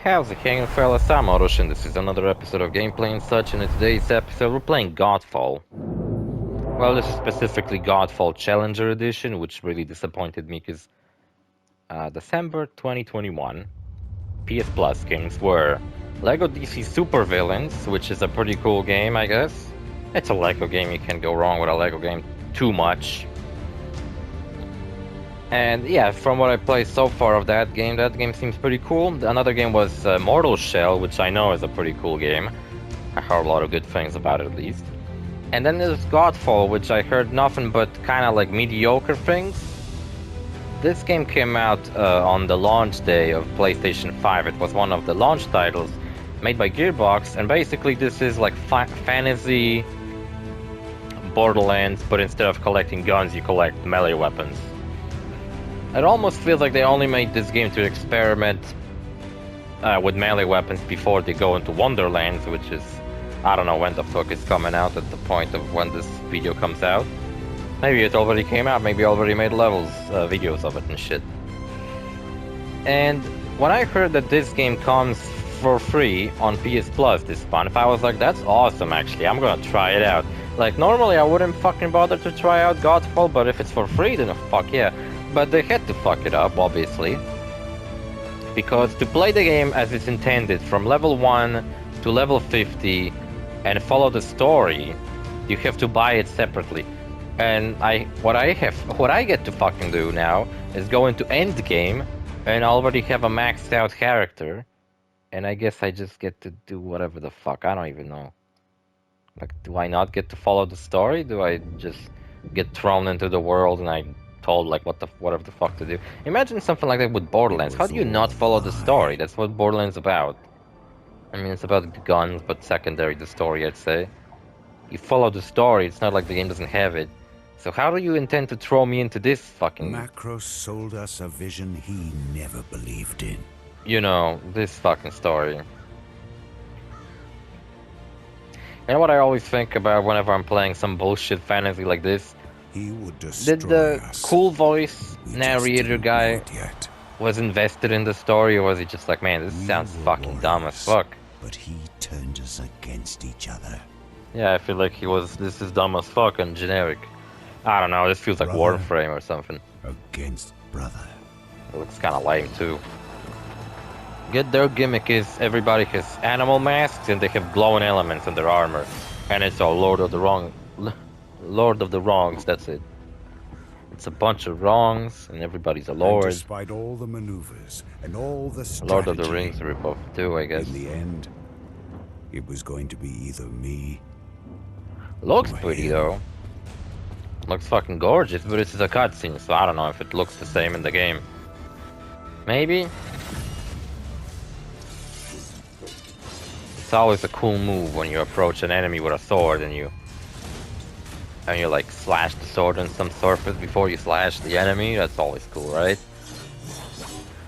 How's it hanging, fellas? I'm OrosZ, and this is another episode of Gameplay and Such. And in today's episode, we're playing Godfall. Well, this is specifically Godfall Challenger Edition, which really disappointed me because December 2021 PS Plus games were Lego DC Supervillains, which is a pretty cool game, I guess. It's a Lego game, you can't go wrong with a Lego game too much. And yeah, from what I played so far of that game seems pretty cool. Another game was Mortal Shell, which I know is a pretty cool game. I heard a lot of good things about it, at least. And then there's Godfall, which I heard nothing but kind of like mediocre things. This game came out on the launch day of PlayStation 5. It was one of the launch titles made by Gearbox, and basically this is like fantasy Borderlands, but instead of collecting guns, you collect melee weapons. It almost feels like they only made this game to experiment with melee weapons before they go into Wonderlands, which is, I don't know when the fuck is coming out at the point of when this video comes out. Maybe it already came out, maybe already made levels, videos of it and shit. And when I heard that this game comes for free on PS Plus this month, I was like, that's awesome actually, I'm gonna try it out. Like, normally I wouldn't fucking bother to try out Godfall, but if it's for free, then fuck yeah. But they had to fuck it up, obviously. Because to play the game as it's intended, from level 1 to level 50, and follow the story, you have to buy it separately. And what I get to fucking do now is go into endgame and already have a maxed out character. And I guess I just get to do whatever the fuck, I don't even know. Like, do I not get to follow the story? Do I just get thrown into the world and I told like whatever the fuck to do? Imagine something like that with Borderlands. How do you not follow the story? That's what Borderlands about. I mean, it's about guns, but secondary the story, I'd say. You follow the story, it's not like the game doesn't have it. So how do you intend to throw me into this fucking... Macros sold us a vision he never believed in. You know, this fucking story. You know what I always think about whenever I'm playing some bullshit fantasy like this? He would destroy Did the us. cool voice We narrator just guy didn't know it yet. was invested in the story, or was he just like, man, this We sounds were fucking dumb as warriors, fuck? But he turned us against each other. Yeah, I feel like this is dumb as fuck and generic. I don't know, this feels like Brother. Warframe or something. Against brother. It looks kinda lame too. Their gimmick is everybody has animal masks and they have glowing elements in their armor. And it's all Lord of the Wrongs, that's it. It's a bunch of wrongs and everybody's a And lord. despite all the maneuvers and all the strategy, Lord of the Rings ripoff too, I guess. in the end, it was going to be either me. Looks or pretty him. though. Looks fucking gorgeous, but this is a cutscene, so I don't know if it looks the same in the game. Maybe? It's always a cool move when you approach an enemy with a sword and you like slash the sword on some surface before you slash the enemy. That's always cool, right?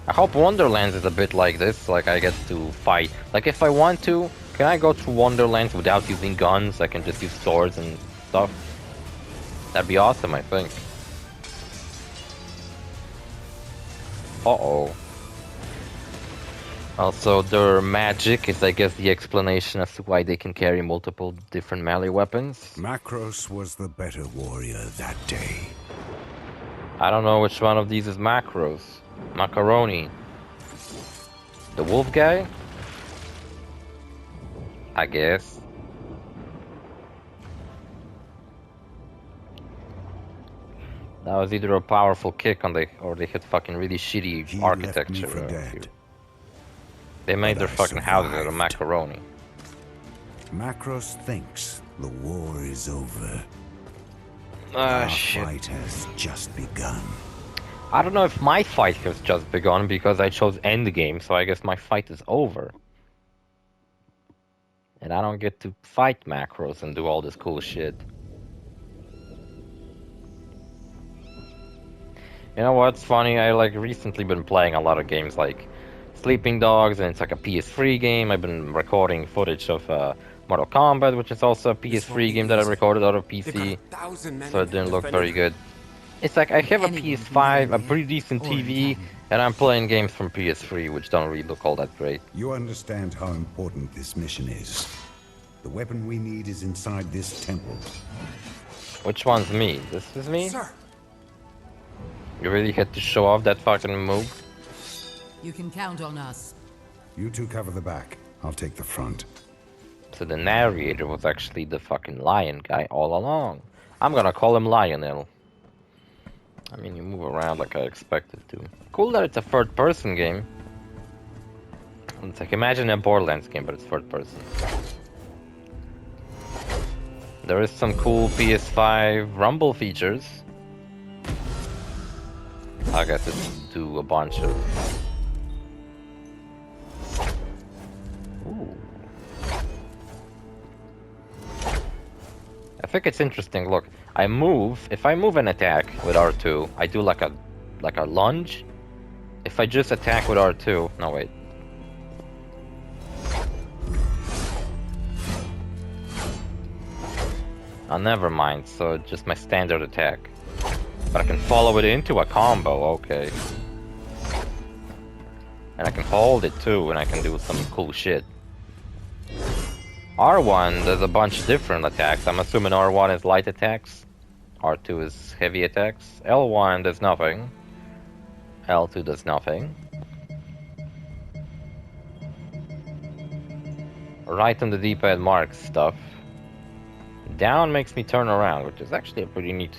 I hope Wonderlands is a bit like this, like I get to fight. Like if I want to, can I go through Wonderlands without using guns? I can just use swords and stuff. That'd be awesome, I think. Uh-oh. Also, their magic is, I guess, the explanation as to why they can carry multiple different melee weapons. Macros was the better warrior that day. I don't know which one of these is Macros. Macaroni. The wolf guy? I guess. That was either a powerful kick or they had fucking really shitty He architecture. left me for dead. They made their But I fucking houses out of survived. macaroni. Macros thinks the war is over. Ah, Our shit. fight has just begun. I don't know if my fight has just begun because I chose endgame, so I guess my fight is over. And I don't get to fight macros and do all this cool shit. You know what's funny? I like recently been playing a lot of games like Sleeping Dogs, and it's like a PS3 game. I've been recording footage of Mortal Kombat, which is also a PS3 game that I recorded out of PC, so it didn't look very good. It's like I have a PS5, a pretty decent TV, And I'm playing games from PS3, which don't really look all that great. You understand how important this mission is. The weapon we need is inside this temple. Which one's me? This is me? Sir, You really had to show off that fucking move? You can count on us. You two cover the back. I'll take the front. So the narrator was actually the fucking lion guy all along. I'm gonna call him Lionel. I mean, you move around like I expected to. Cool that it's a third-person game. It's like, imagine a Borderlands game, but it's third-person. There is some cool PS5 rumble features. I guess it's do a bunch of... Ooh. I think it's interesting. Look, I move. If I move and attack with R2, I do like a lunge. If I just attack with R2, no wait. Oh, never mind. So just my standard attack, but I can follow it into a combo. Okay. And I can hold it too, and I can do some cool shit. R1, there's a bunch of different attacks. I'm assuming R1 is light attacks. R2 is heavy attacks. L1 does nothing. L2 does nothing. Right on the D-pad marks stuff. Down makes me turn around, which is actually a pretty neat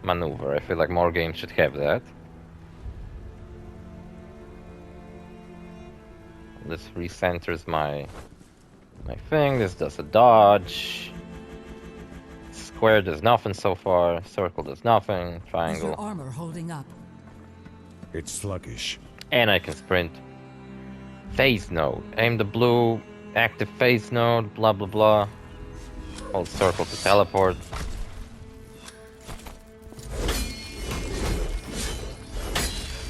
maneuver. I feel like more games should have that. This recenters my thing. This does a dodge. Square does nothing so far. Circle does nothing. Is Triangle. your armor holding up? It's sluggish. And I can sprint. Phase node. Aim the blue. Active phase node. Blah blah blah. Hold circle to teleport.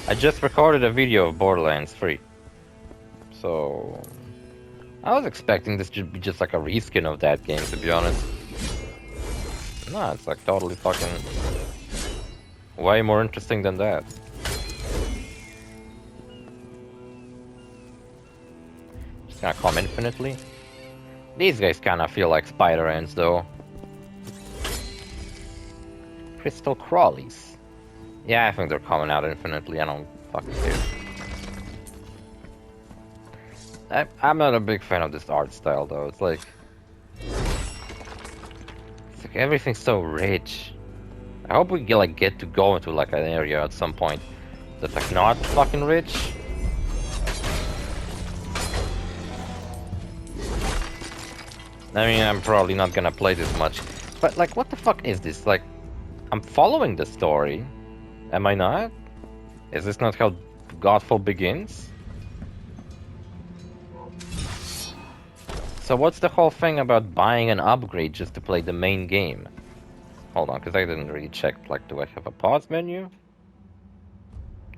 I just recorded a video of Borderlands 3. So... I was expecting this to be just like a reskin of that game, to be honest. No, it's like totally fucking... way more interesting than that. Just gonna come infinitely. These guys kinda feel like spider ants, though. Crystal crawlies. Yeah, I think they're coming out infinitely. I don't fucking care. I'm not a big fan of this art style, though. It's like everything's so rich. I hope we get to go into like an area at some point that's like not fucking rich. I mean, I'm probably not gonna play this much, but like, what the fuck is this? Like, I'm following the story. Am I not? Is this not how Godfall begins? So what's the whole thing about buying an upgrade just to play the main game? Hold on, because I didn't really check, like, do I have a pause menu?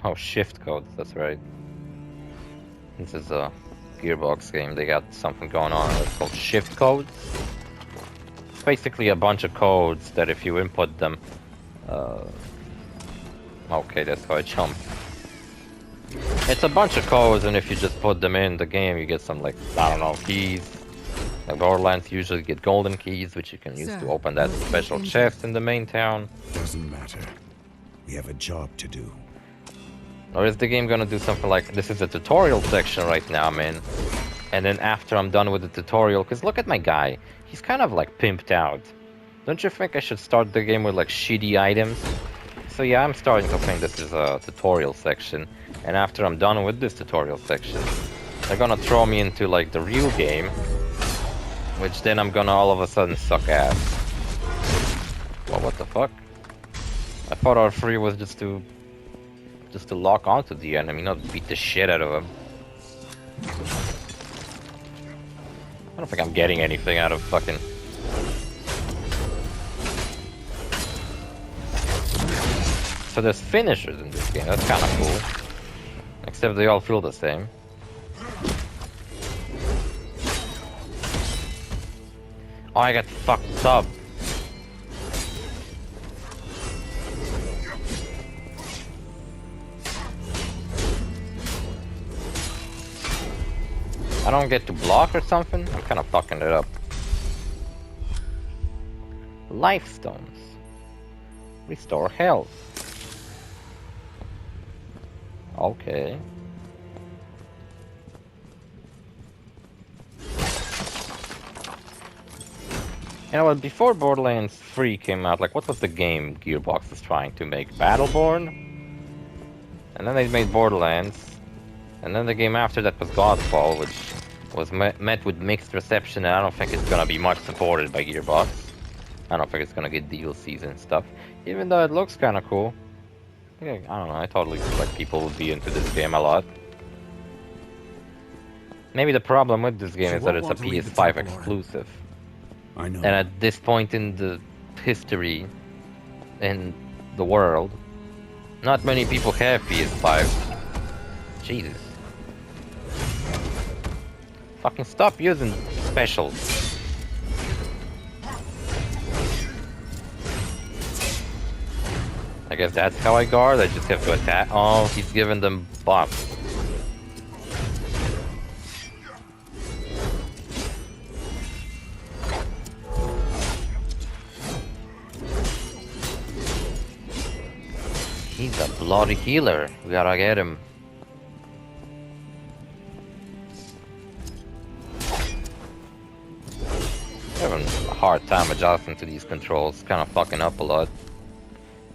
Oh, shift codes, that's right. This is a Gearbox game, they got something going on that's called shift codes. It's basically a bunch of codes that if you input them... Okay, that's how I jump. It's a bunch of codes, and if you just put them in the game, you get some, like, I don't know, keys. Like Borderlands usually get golden keys, which you can use to open that special chest in the main town. Doesn't matter. We have a job to do. Or is the game gonna do something like, this is a tutorial section right now, man. And then after I'm done with the tutorial, because look at my guy. He's kind of like pimped out. Don't you think I should start the game with like shitty items? So yeah, I'm starting to think this is a tutorial section. And after I'm done with this tutorial section, they're gonna throw me into like the real game. Which then I'm gonna all of a sudden suck ass. Well, what the fuck? I thought R3 was just to lock onto the enemy, not beat the shit out of him. I don't think I'm getting anything out of fucking... So there's finishers in this game, that's kinda cool. Except they all feel the same. Oh, I got fucked up. I don't get to block or something? I'm kind of fucking it up. Life stones. Restore health. Okay. You know what, before Borderlands 3 came out, like, what was the game Gearbox was trying to make? Battleborn? And then they made Borderlands. And then the game after that was Godfall, which was met with mixed reception, and I don't think it's gonna be much supported by Gearbox. I don't think it's gonna get DLCs and stuff, even though it looks kinda cool. Yeah, I don't know, I totally feel like people would be into this game a lot. Maybe the problem with this game is that it's a PS5 exclusive. I know. And at this point in the history, in the world, not many people have PS5. Jesus. Fucking stop using specials. I guess that's how I guard, I just have to attack. Oh, he's giving them buffs. He's a bloody healer. We gotta get him. Having a hard time adjusting to these controls. Kind of fucking up a lot.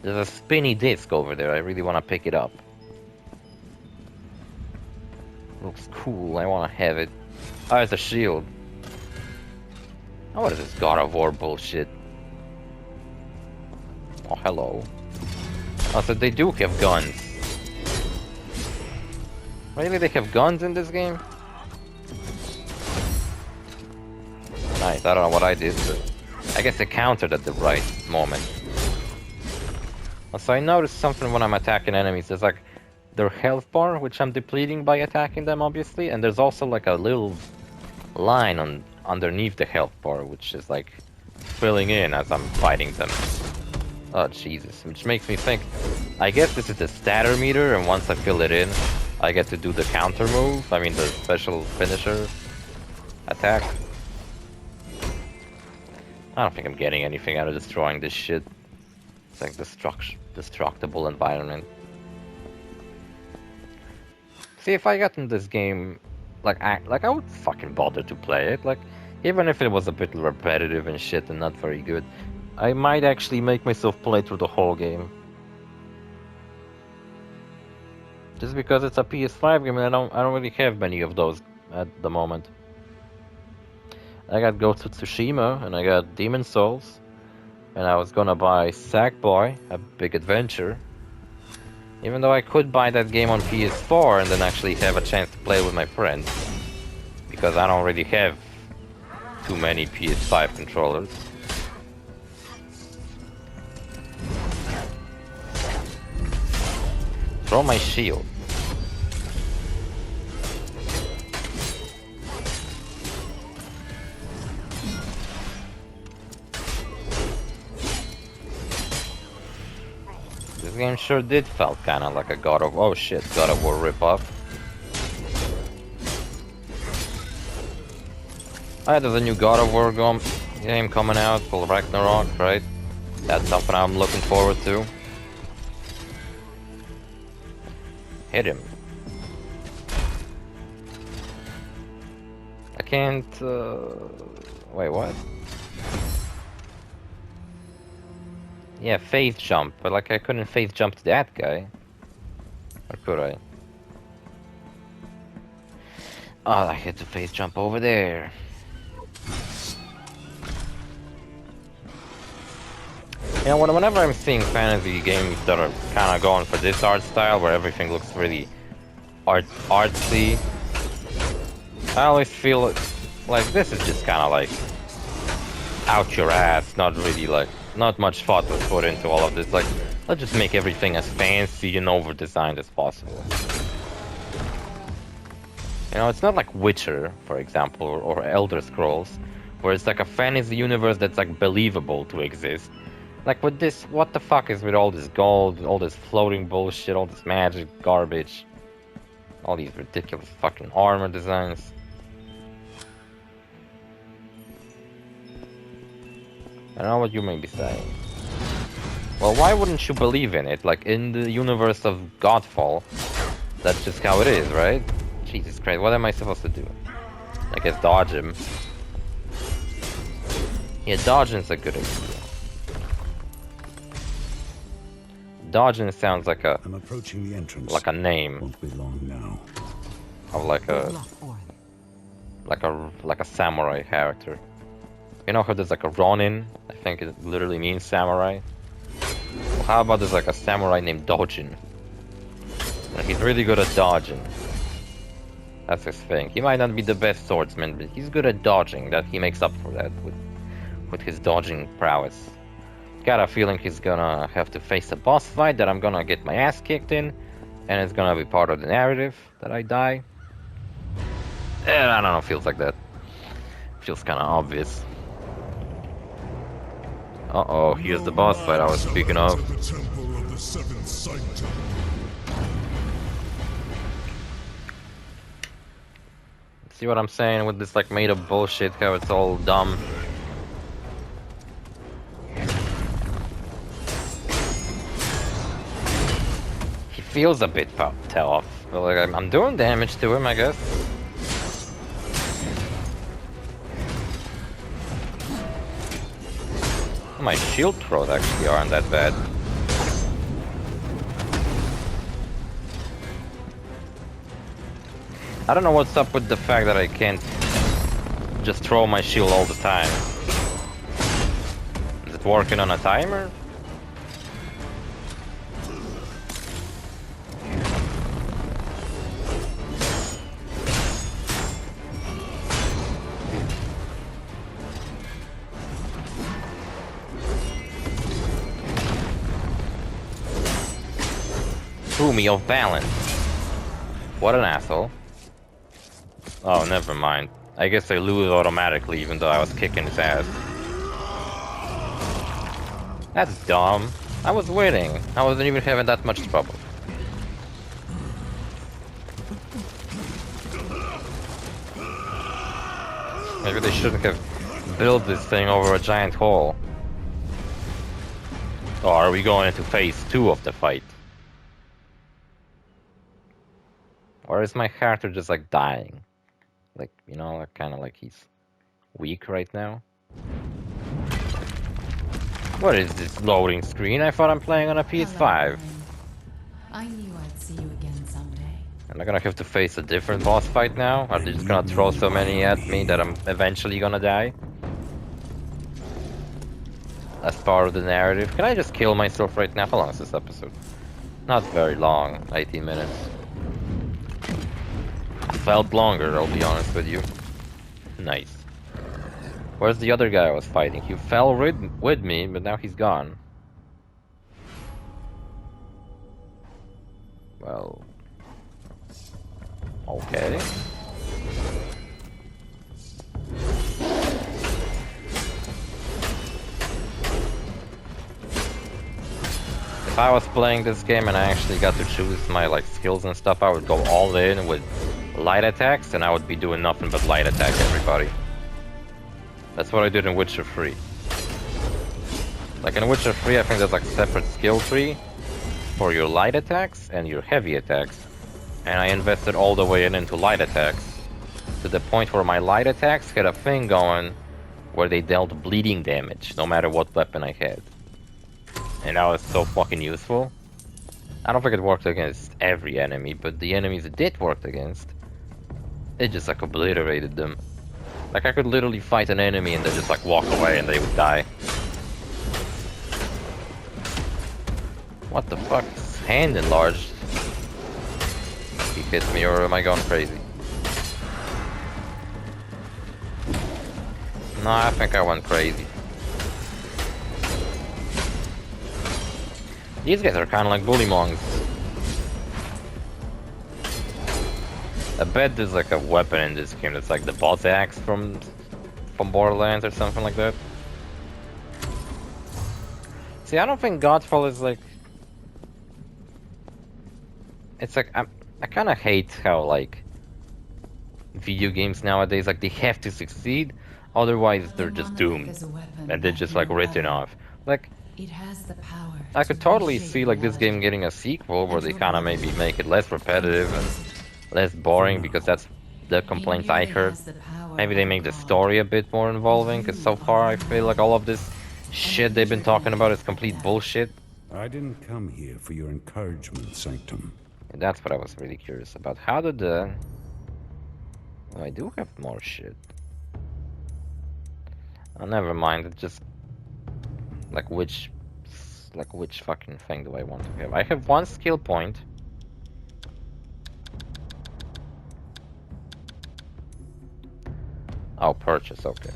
There's a spinny disc over there. I really want to pick it up. Looks cool. I want to have it. Oh, it's a shield. Oh, what is this God of War bullshit? Oh, hello. Oh, so they do have guns. Really, they have guns in this game? Nice, I don't know what I did, but I guess I countered at the right moment. Also, I noticed something when I'm attacking enemies. There's like their health bar, which I'm depleting by attacking them, obviously, and there's also like a little line on underneath the health bar, which is like filling in as I'm fighting them. Oh Jesus, which makes me think, I guess this is the statter meter, and once I fill it in, I get to do the counter move, I mean the special finisher attack. I don't think I'm getting anything out of destroying this shit. It's like destructible environment. See, if I got in this game, I would fucking bother to play it, like, even if it was a bit repetitive and shit and not very good. I might actually make myself play through the whole game. Just because it's a PS5 game and I don't really have many of those at the moment. I got Ghost of Tsushima and I got Demon Souls. And I was gonna buy Sackboy, A Big Adventure. Even though I could buy that game on PS4 and then actually have a chance to play with my friends. Because I don't really have too many PS5 controllers. Throw my shield. This game sure did felt kinda like a God of... Oh shit, God of War ripoff. Oh yeah, there's a new God of War game coming out called Ragnarok, right? That's something I'm looking forward to. Hit him. I can't... Wait, what? Yeah, faith jump, but like I couldn't faith jump to that guy. Or could I? Oh, I had to faith jump over there. You know, whenever I'm seeing fantasy games that are kind of going for this art style, where everything looks really artsy, I always feel like this is just kind of like out your ass, not really like, not much thought was put into all of this. Like, let's just make everything as fancy and over-designed as possible. You know, it's not like Witcher, for example, or Elder Scrolls, where it's like a fantasy universe that's like believable to exist. Like with this, what the fuck is with all this gold, all this floating bullshit, all this magic garbage, all these ridiculous fucking armor designs. I know what you may be saying. Well, why wouldn't you believe in it? Like, in the universe of Godfall, that's just how it is, right? Jesus Christ, what am I supposed to do? I guess dodge him. Yeah, dodging's a good idea. Dodging sounds like a... I'm approaching the entrance. like a name. Won't be long now. Of like a... like a samurai character. You know how there's like a Ronin? I think it literally means samurai. Well, how about there's like a samurai named Dojin? And he's really good at dodging. That's his thing. He might not be the best swordsman, but he's good at dodging. That he makes up for that with his dodging prowess. Got a feeling he's gonna have to face a boss fight that I'm gonna get my ass kicked in, and it's gonna be part of the narrative that I die. And I don't know, feels like that. Feels kinda obvious. Uh-oh, here's the boss fight I was speaking of. See what I'm saying with this like made up bullshit, how it's all dumb. He feels a bit tough, but like I'm doing damage to him, I guess. My shield throws actually aren't that bad. I don't know what's up with the fact that I can't just throw my shield all the time. Is it working on a timer? Threw me off balance. What an asshole. Oh, never mind. I guess I lose automatically even though I was kicking his ass. That's dumb. I was waiting. I wasn't even having that much trouble. Maybe they shouldn't have built this thing over a giant hole. Or are we going into phase 2 of the fight? Or is my character just like dying? Like, you know, like, kind of like he's weak right now. What is this loading screen? I thought I'm playing on a PS5. I knew I'd see you again someday. Am I gonna have to face a different boss fight now? Are they just gonna throw so many at me that I'm eventually gonna die? As part of the narrative. Can I just kill myself right now? How long is this episode? Not very long. 18 minutes. Felt longer, I'll be honest with you. Nice. Where's the other guy I was fighting? He fell with me, but now he's gone. Well... okay. If I was playing this game and I actually got to choose my like skills and stuff, I would go all in with light attacks, and I would be doing nothing but light attack everybody. That's what I did in Witcher 3. Like in Witcher 3, I think there's like separate skill tree for your light attacks and your heavy attacks. And I invested all the way into light attacks, to the point where my light attacks had a thing going where they dealt bleeding damage, no matter what weapon I had. And that was so fucking useful. I don't think it worked against every enemy, but the enemies it did work against, it just like obliterated them. Like I could literally fight an enemy and then just like walk away and they would die. What the fuck? His hand enlarged. He hit me, or am I going crazy? No, I think I went crazy. These guys are kind of like bullymongs. I bet there's like a weapon in this game that's like the boss axe from Borderlands or something like that. See, I don't think Godfall is like... It's like, I kind of hate how like video games nowadays, like they have to succeed, Otherwise, they're The just monolith doomed, is a weapon and they're that just can like written rebel. off. Like, It has the power I to could totally reshape see like this game reality. getting a sequel where And they your kind of brothers maybe make it less repetitive and use it. less For boring, because now. that's the He complaints I merely heard. has the power Maybe of they a make the god. story a bit more involving, because so You far are I feel like all of this shit they've been talking about is complete bullshit. I didn't come here for your encouragement, Sanctum. And that's what I was really curious about. How did the... Oh, I do have more shit. Oh, never mind. It just... Like which fucking thing do I want to have? I have one skill point. Oh, purchase, okay.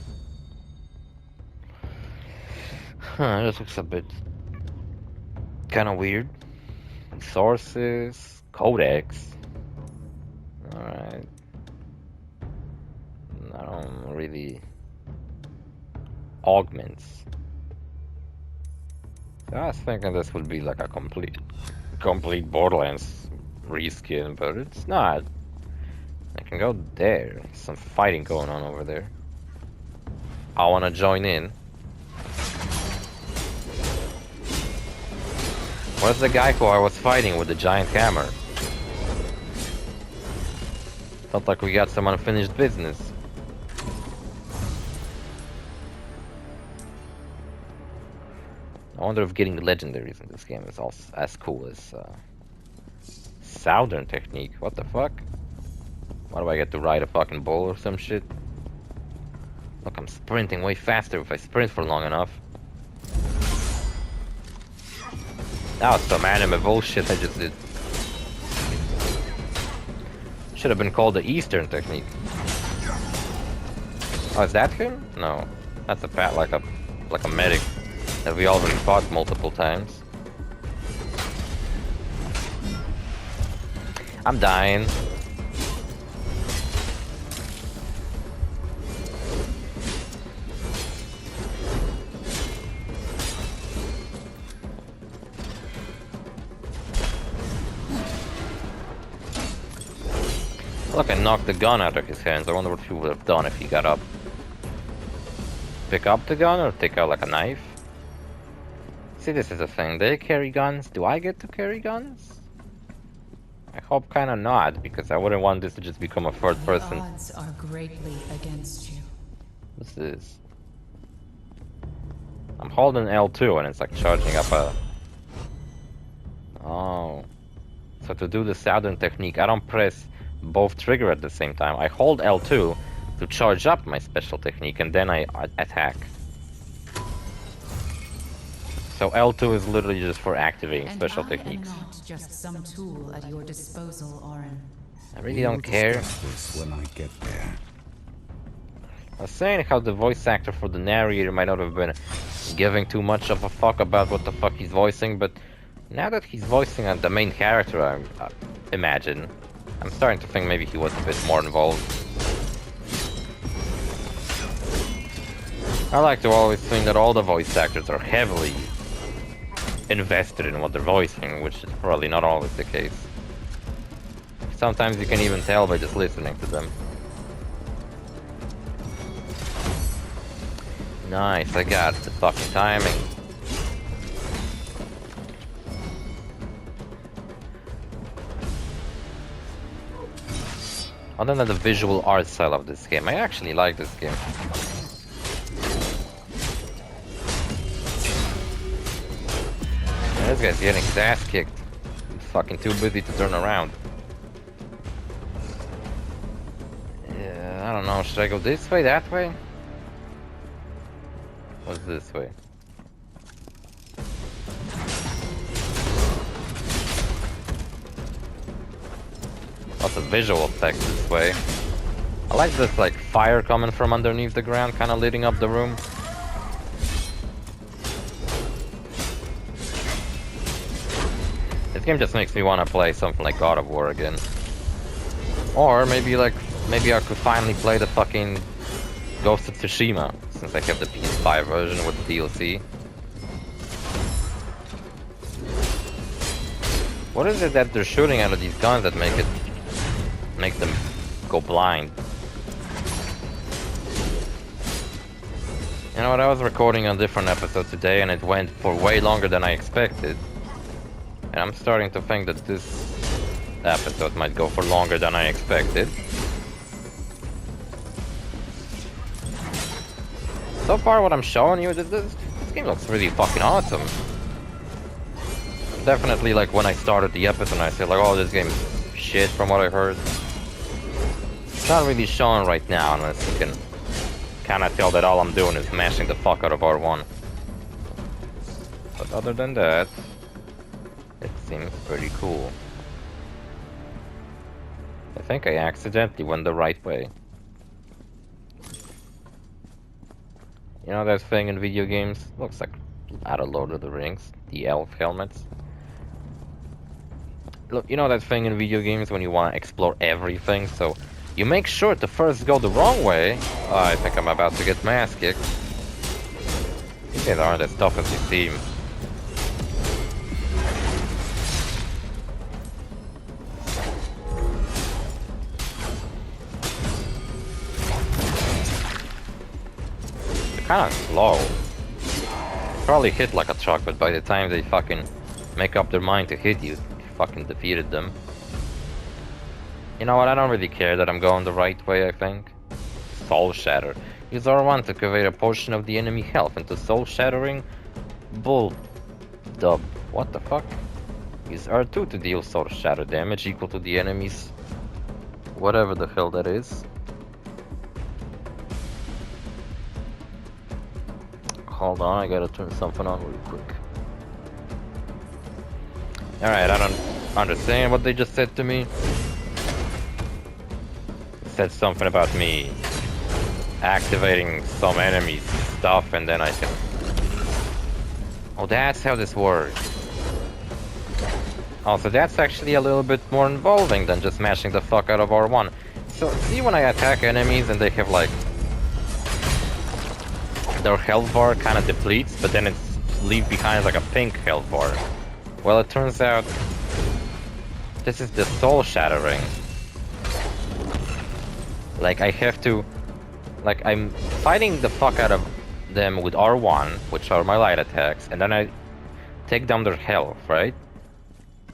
Huh, this looks a bit kind of weird. Sources, codex. Alright. I don't really... Augments. So I was thinking this would be like a complete Borderlands reskin, but it's not. I can go there. Some fighting going on over there. I wanna join in. Where's the guy who I was fighting with the giant hammer? Felt like we got some unfinished business. I wonder if getting legendaries in this game is also as cool as Southern technique. What the fuck? Why do I get to ride a fucking bull or some shit? Look, I'm sprinting way faster if I sprint for long enough. That was some anime bullshit I just did. Should have been called the Eastern technique. Oh, is that him? No, that's a pat like a medic that we already fought multiple times. I'm dying. Look, I knocked the gun out of his hands. I wonder what he would have done if he got up. Pick up the gun or take out like a knife? See, this is a thing. They carry guns. Do I get to carry guns? I hope kinda not, because I wouldn't want this to just become a third The person. odds are greatly against you. What's this? I'm holding L2 and it's like charging up a... Oh. So to do the Southern technique, I don't press both trigger at the same time. I hold L2 to charge up my special technique and then I attack. So L2 is literally just for activating And special I techniques. am not just some tool at your disposal, Orin. I really don't care. Discuss this when I get there. I was saying how the voice actor for the narrator might not have been giving too much of a fuck about what the fuck he's voicing, but now that he's voicing the main character, I imagine, I'm starting to think maybe he was a bit more involved. I like to always think that all the voice actors are heavily invested in what they're voicing, which is probably not always the case. Sometimes you can even tell by just listening to them. Nice, I got the fucking timing. Other than the visual art style of this game, I actually like this game. Yeah, this guy's getting his ass kicked. He's fucking too busy to turn around. Yeah, I don't know, should I go this way, that way? What's this way? Lots of visual effects this way. I like this like fire coming from underneath the ground, kind of lighting up the room. This game just makes me want to play something like God of War again. Or maybe I could finally play the fucking Ghost of Tsushima, since I have the PS5 version with the DLC. What is it that they're shooting out of these guns that make them go blind? You know what, I was recording a different episode today and it went for way longer than I expected. And I'm starting to think that this episode might go for longer than I expected. So far what I'm showing you, this game looks really fucking awesome. Definitely like when I started the episode I said like, oh, this game is shit from what I heard. It's not really showing right now unless you can kinda tell that all I'm doing is mashing the fuck out of R1. But other than that, it seems pretty cool. I think I accidentally went the right way. You know that thing in video games? Looks like out of Lord of the Rings, the elf helmets. Look, you know that thing in video games when you want to explore everything, so you make sure to first go the wrong way. Oh, I think I'm about to get my ass kicked. These guys aren't as tough as they seem. They're kinda slow. They probably hit like a truck, but by the time they fucking make up their mind to hit you, you fucking defeated them. You know what, I don't really care that I'm going the right way, I think. Soul Shatter. Use R1 to convert a portion of the enemy health into soul shattering bull dub. What the fuck? Use R2 to deal soul shatter damage equal to the enemy's whatever the hell that is. Hold on, I gotta turn something on real quick. Alright, I don't understand what they just said to me. Said something about me activating some enemy's stuff and then I can... Oh, that's how this works. Also, that's actually a little bit more involving than just smashing the fuck out of R1. So, see when I attack enemies and they have like... their health bar kind of depletes, but then it's leave behind like a pink health bar. Well, it turns out this is the soul shattering. Like, I have to... Like, I'm fighting the fuck out of them with R1, which are my light attacks, and then I take down their health, right?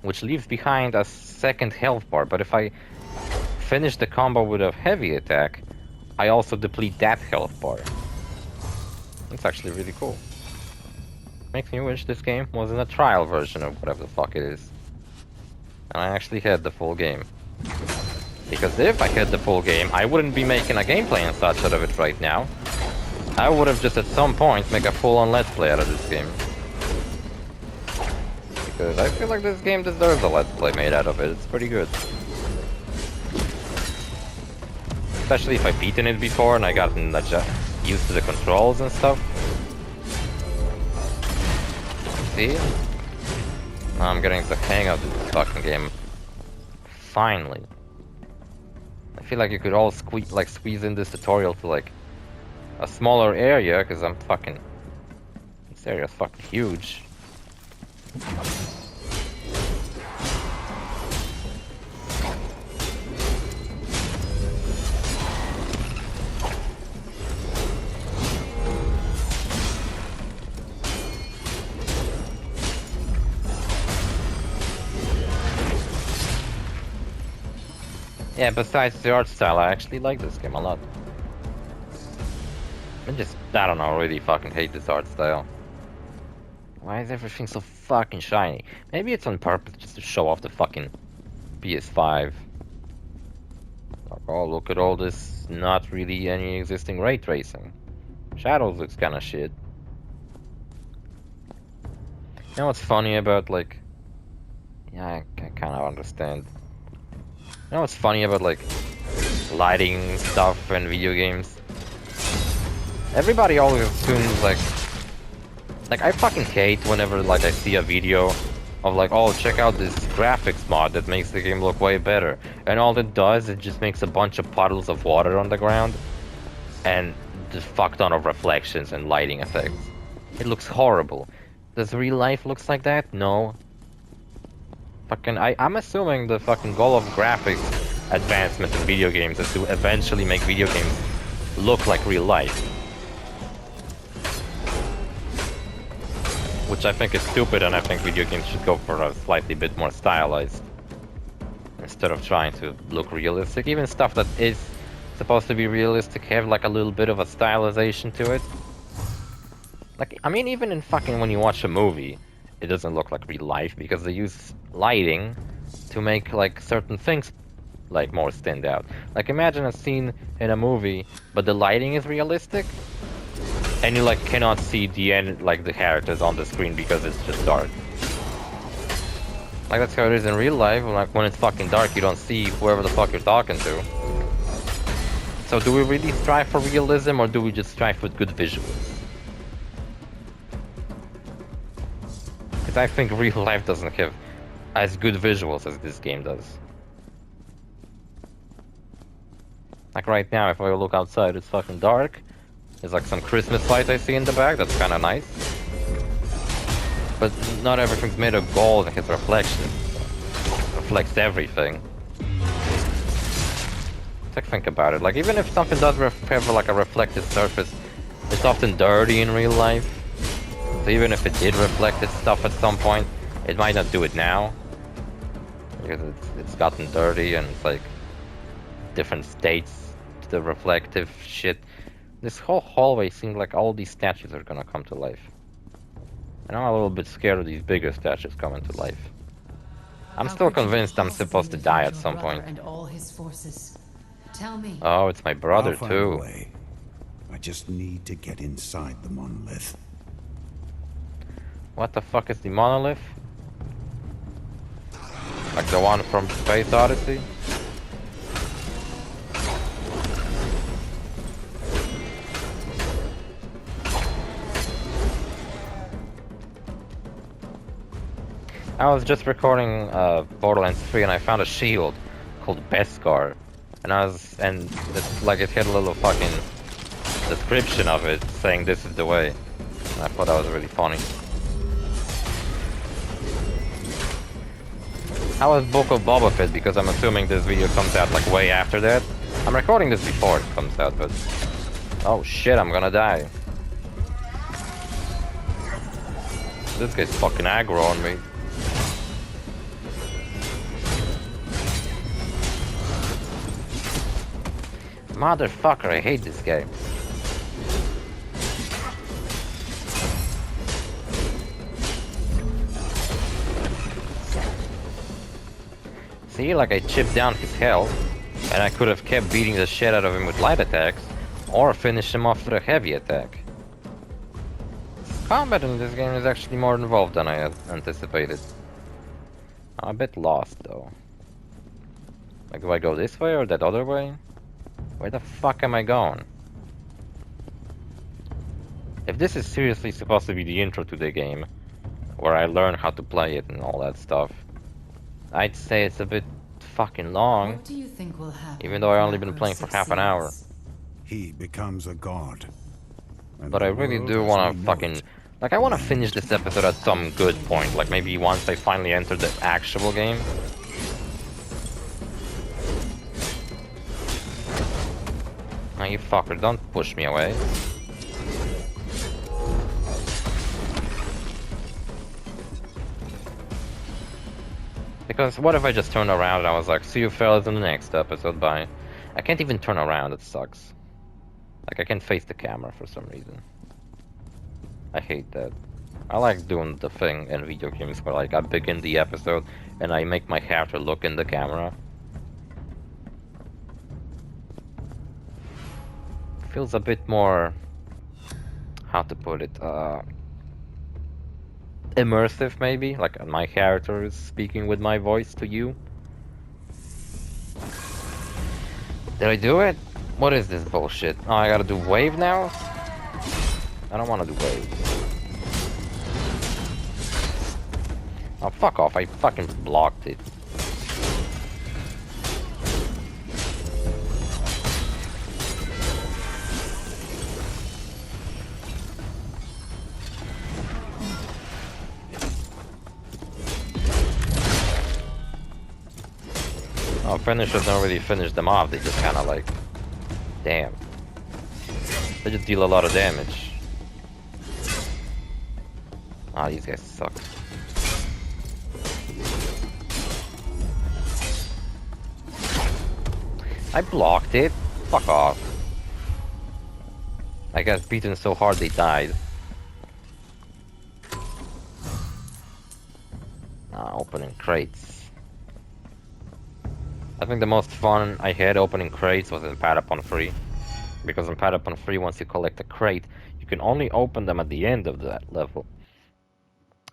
Which leaves behind a second health bar, but if I finish the combo with a heavy attack, I also deplete that health bar. It's actually really cool. Makes me wish this game wasn't a trial version of whatever the fuck it is. And I actually had the full game. Because if I had the full game, I wouldn't be making a gameplay and such out of it right now. I would have just at some point make a full-on let's play out of this game. Because I feel like this game deserves a let's play made out of it. It's pretty good. Especially if I've beaten it before and I gotten used to the controls and stuff. See? Now I'm getting the hang of this fucking game. Finally. I feel like you could all squeeze in this tutorial to like a smaller area, because I'm fucking... This area is fucking huge. Yeah, besides the art style, I actually like this game a lot. I don't know, really fucking hate this art style. Why is everything so fucking shiny? Maybe it's on purpose just to show off the fucking PS5. Like, oh, look at all this, not really any existing ray tracing. Shadows looks kinda shit. You know what's funny about, like... Yeah, I kinda understand. You know what's funny about, like, lighting stuff in video games? Everybody always assumes, like, I fucking hate whenever, like, I see a video of, like, oh, check out this graphics mod that makes the game look way better. And all it does, it just makes a bunch of puddles of water on the ground and just fuck ton of reflections and lighting effects. It looks horrible. Does real life looks like that? No. Fucking, I'm assuming the fucking goal of graphics advancement in video games is to eventually make video games look like real life. which I think is stupid, and I think video games should go for a slightly bit more stylized instead of trying to look realistic. Even stuff that is supposed to be realistic have like a little bit of a stylization to it. Like, I mean, even in fucking when you watch a movie, it doesn't look like real life because they use lighting to make like certain things like more stand out. Like, imagine a scene in a movie, but the lighting is realistic, and you like cannot see the end, like the characters on the screen because it's just dark. Like, that's how it is in real life. Like, when it's fucking dark, you don't see whoever the fuck you're talking to. So do we really strive for realism, or do we just strive for good visuals? Because I think real life doesn't have as good visuals as this game does. Like right now, if I look outside, it's fucking dark. There's like some Christmas lights I see in the back, that's kind of nice. But not everything's made of gold and has reflections. It reflects everything. Like, think about it. Like, even if something does have like a reflected surface, it's often dirty in real life. So even if it did reflect its stuff at some point, it might not do it now. Because it's gotten dirty and it's like different states to the reflective shit. This whole hallway seems like all these statues are gonna come to life. And I'm a little bit scared of these bigger statues coming to life. I'm still convinced I'm supposed to die at some point. And all his forces. Tell me. Oh, it's my brother I'll find a too. way. I just need to get inside the monolith. What the fuck is the monolith? Like the one from Space Odyssey? I was just recording Borderlands 3 and I found a shield called Beskar. And it's like it had a little fucking description of it saying this is the way. And I thought that was really funny. How was Book of Boba Fett? Because I'm assuming this video comes out like way after that. I'm recording this before it comes out, but... Oh shit, I'm gonna die. This guy's fucking aggro on me. Motherfucker, I hate this game. See, like I chipped down his health, and I could have kept beating the shit out of him with light attacks, or finish him off with a heavy attack. Combat in this game is actually more involved than I had anticipated. I'm a bit lost though. Like, do I go this way or that other way? Where the fuck am I going? If this is seriously supposed to be the intro to the game, where I learn how to play it and all that stuff, I'd say it's a bit fucking long. What do you think will happen? Even though I've only been playing for half an hour. He becomes a god. And But I the really world do as want we to know fucking... it Like, I want to finish this episode at some good point. Like, maybe once I finally enter the actual game. Oh, you fucker, don't push me away. Because what if I just turned around and I was like, see you fellas in the next episode, bye. I can't even turn around, it sucks. Like, I can't face the camera for some reason. I hate that. I like doing the thing in video games where like I begin the episode and I make my character look in the camera. Feels a bit more... how to put it? Immersive maybe? Like my character is speaking with my voice to you. Did I do it? What is this bullshit? Oh, I gotta do wave now? I don't wanna do wave. Oh, fuck off, I fucking blocked it. Oh, finishers don't really finish them off, they just kinda like... Damn. They just deal a lot of damage. Ah, these guys suck. I blocked it. Fuck off. I got beaten so hard they died. Opening crates. I think the most fun I had opening crates was in Patapon 3. Because in Patapon 3, once you collect a crate, you can only open them at the end of that level.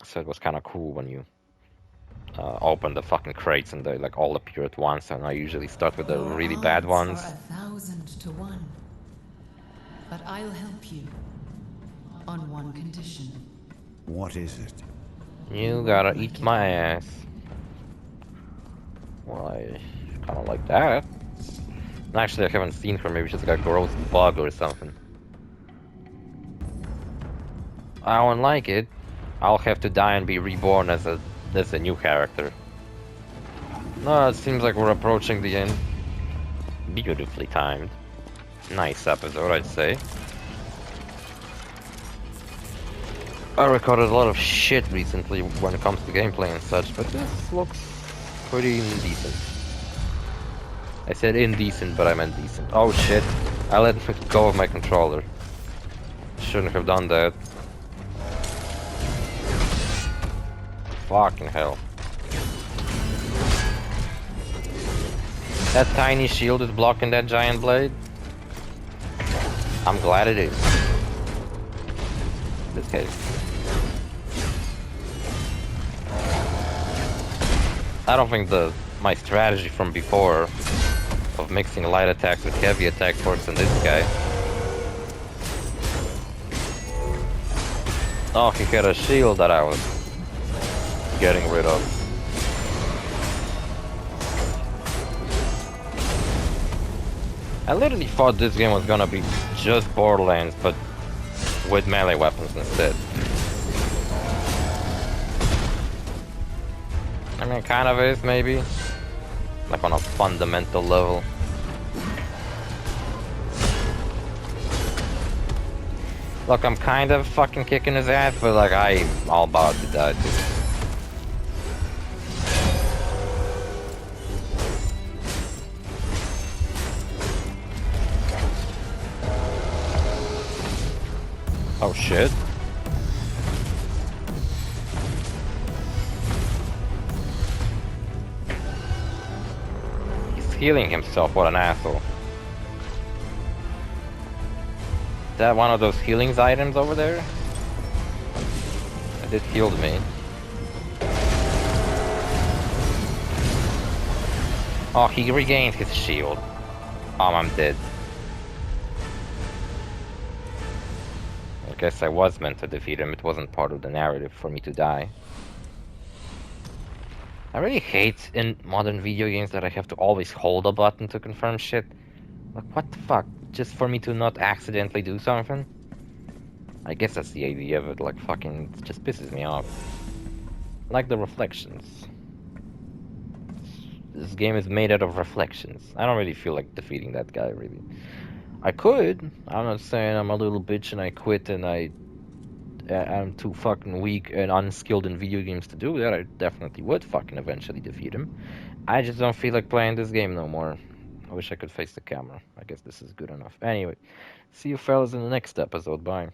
So it was kind of cool when you open the fucking crates and they like all appear at once, and I usually start with the Your really bad odds ones. are 1,000 to 1. But I'll help you. On one condition. What is it? You gotta eat my ass. Well, I kinda like that. Actually, I haven't seen her, maybe she's got a gross bug or something. I don't like it. I'll have to die and be reborn as a new character. No, it seems like we're approaching the end. Beautifully timed. Nice episode, I'd say. I recorded a lot of shit recently when it comes to gameplay and such, but this looks pretty indecent. I said indecent, but I meant decent. Oh shit, I let go of my controller. Shouldn't have done that. Fucking hell. That tiny shield is blocking that giant blade? I'm glad it is. This case. I don't think my strategy from before of mixing light attacks with heavy attacks works on this guy. Oh, he had a shield that I was getting rid of. I literally thought this game was gonna be just Borderlands, but with melee weapons instead. I mean, it kind of is, maybe. Like on a fundamental level. Look, I'm kind of fucking kicking his ass, but like, I'm all about to die too. Oh shit. He's healing himself, what an asshole. Is that one of those healings items over there? It healed me. Oh, he regained his shield. Oh, I'm dead. I guess I was meant to defeat him. It wasn't part of the narrative for me to die. I really hate in modern video games that I have to always hold a button to confirm shit. Like, what the fuck? Just for me to not accidentally do something? I guess that's the idea of it, like, fucking, it just pisses me off. Like the reflections. This game is made out of reflections. I don't really feel like defeating that guy, really. I could. I'm not saying I'm a little bitch and I quit and I'm too fucking weak and unskilled in video games to do that. I definitely would fucking eventually defeat him. I just don't feel like playing this game no more. I wish I could face the camera. I guess this is good enough. Anyway, see you fellas in the next episode. Bye.